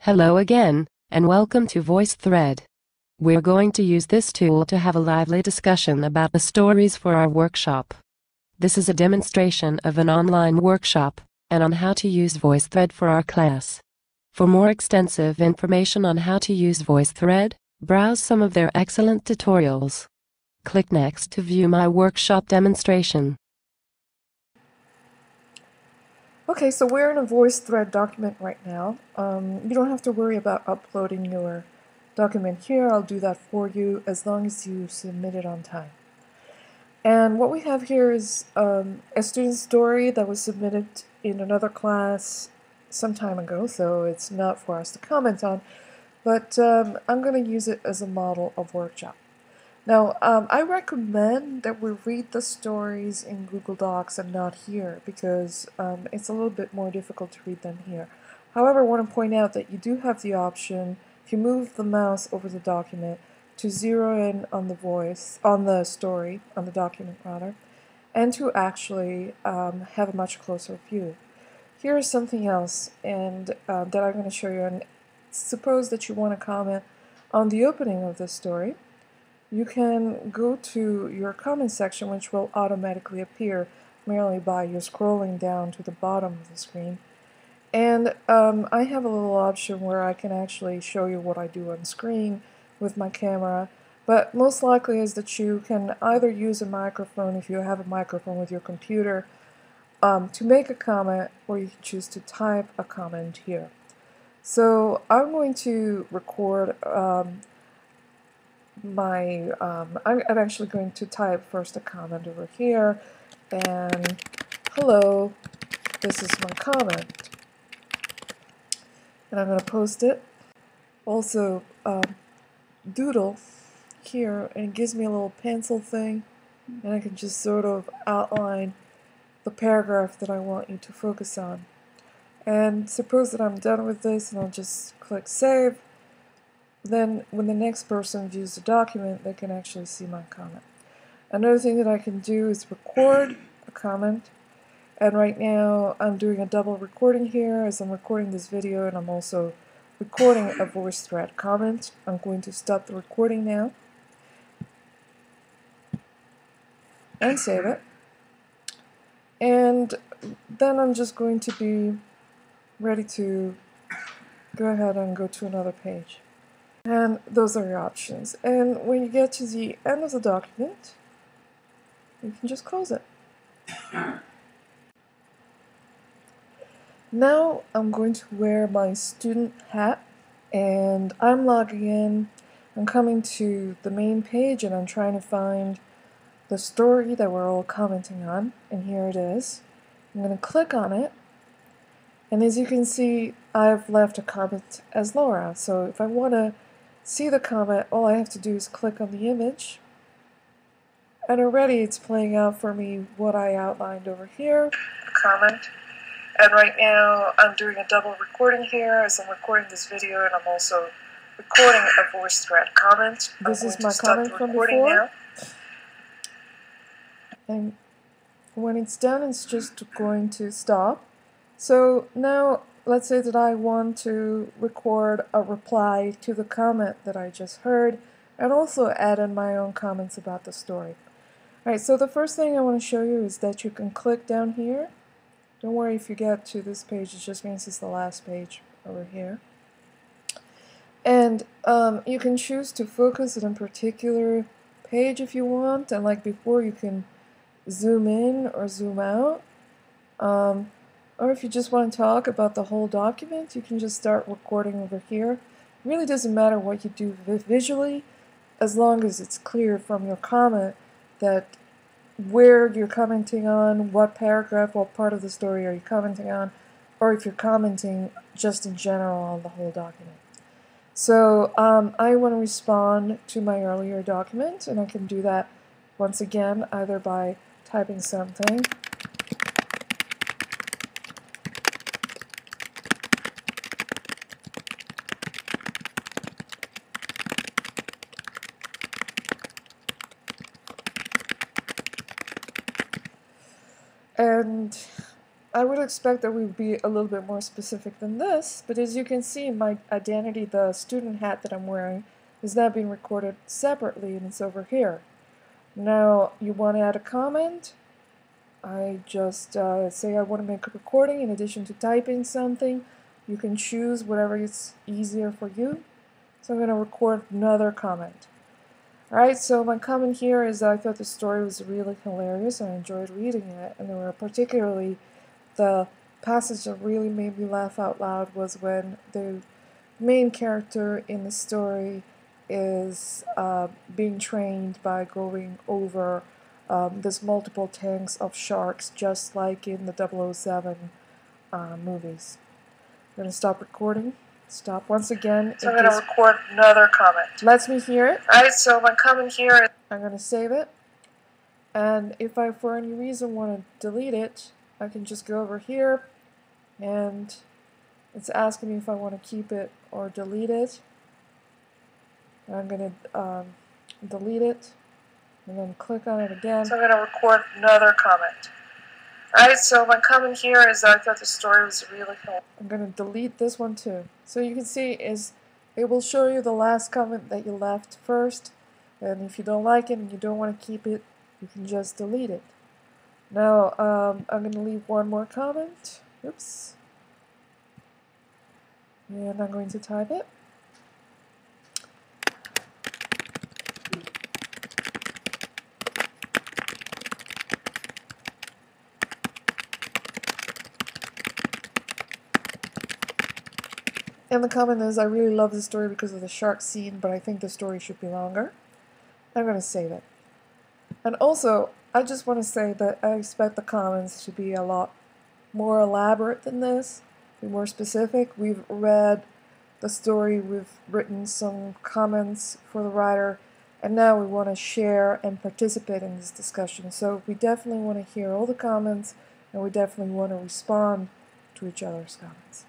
Hello again, and welcome to VoiceThread. We're going to use this tool to have a lively discussion about the stories for our workshop. This is a demonstration of an online workshop, and on how to use VoiceThread for our class. For more extensive information on how to use VoiceThread, browse some of their excellent tutorials. Click Next to view my workshop demonstration. Okay, so we're in a VoiceThread document right now. You don't have to worry about uploading your document here. I'll do that for you as long as you submit it on time. And what we have here is a student story that was submitted in another class some time ago, so it's not for us to comment on, but I'm going to use it as a model of workshop. Now, I recommend that we read the stories in Google Docs and not here because it's a little bit more difficult to read them here. However, I want to point out that you do have the option, if you move the mouse over the document, to zero in on the story, on the document rather, and to actually have a much closer view. Here is something else and that I'm going to show you. And suppose that you want to comment on the opening of this story. You can go to your comment section, which will automatically appear merely by you scrolling down to the bottom of the screen. And I have a little option where I can actually show you what I do on screen with my camera, but most likely is that you can either use a microphone, if you have a microphone with your computer, to make a comment, or you can choose to type a comment here. So I'm going to record I'm actually going to type first a comment over here, and hello, this is my comment, and I'm going to post it. Also doodle here, and it gives me a little pencil thing, and I can just sort of outline the paragraph that I want you to focus on. And suppose that I'm done with this, and I'll just click save. Then when the next person views the document, they can actually see my comment. Another thing that I can do is record a comment, and right now I'm doing a double recording here as I'm recording this video, and I'm also recording a VoiceThread comment. I'm going to stop the recording now and save it, and then I'm just going to be ready to go ahead and go to another page. And those are your options. And when you get to the end of the document, you can just close it. Now I'm going to wear my student hat, and I'm logging in. I'm coming to the main page, and I'm trying to find the story that we're all commenting on, and here it is. I'm going to click on it, and as you can see, I've left a comment as Laura. So if I want to see the comment, all I have to do is click on the image, and already it's playing out for me what I outlined over here, a comment. And right now I'm doing a double recording here as I'm recording this video, and I'm also recording a VoiceThread comment. This is my comment from before. Now. And when it's done, it's just going to stop. So now let's say that I want to record a reply to the comment that I just heard, and also add in my own comments about the story. Alright, so the first thing I want to show you is that you can click down here. Don't worry if you get to this page, it just means it's the last page over here. And you can choose to focus on a particular page if you want, and like before, you can zoom in or zoom out. Or if you just want to talk about the whole document, you can just start recording over here. It really doesn't matter what you do visually, as long as it's clear from your comment that where you're commenting on, what paragraph, what part of the story are you commenting on, or if you're commenting just in general on the whole document. So I want to respond to my earlier document, and I can do that once again either by typing something, and I would expect that we would be a little bit more specific than this, but as you can see, my identity, the student hat that I'm wearing, is now being recorded separately, and it's over here. Now, you want to add a comment? I just say I want to make a recording in addition to typing something. You can choose whatever is easier for you. So I'm going to record another comment. Alright, so my comment here is that I thought the story was really hilarious. I enjoyed reading it, and there were particularly the passage that really made me laugh out loud was when the main character in the story is being trained by going over there's multiple tanks of sharks, just like in the 007 movies. I'm going to stop recording. Stop once again. So I'm going to record another comment. Lets me hear it. Alright, so my comment here is I'm going to save it. And if I, for any reason, want to delete it, I can just go over here, and it's asking me if I want to keep it or delete it. And I'm going to delete it, and then click on it again. So I'm going to record another comment. Alright, so my comment here is that I thought the story was really cool. I'm going to delete this one too. So you can see is it will show you the last comment that you left first, and if you don't like it and you don't want to keep it, you can just delete it. Now, I'm going to leave one more comment. Oops. And I'm going to type it. And the comment is, I really love the story because of the shark scene, but I think the story should be longer. I'm going to save it. And also, I just want to say that I expect the comments to be a lot more elaborate than this, be more specific. We've read the story, we've written some comments for the writer, and now we want to share and participate in this discussion. So we definitely want to hear all the comments, and we definitely want to respond to each other's comments.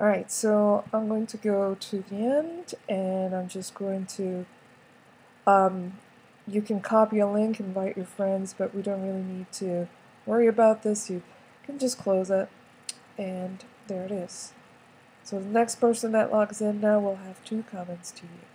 Alright, so I'm going to go to the end, and I'm just going to, you can copy a link, invite your friends, but we don't really need to worry about this. You can just close it, and there it is. So the next person that logs in now will have 2 comments to you.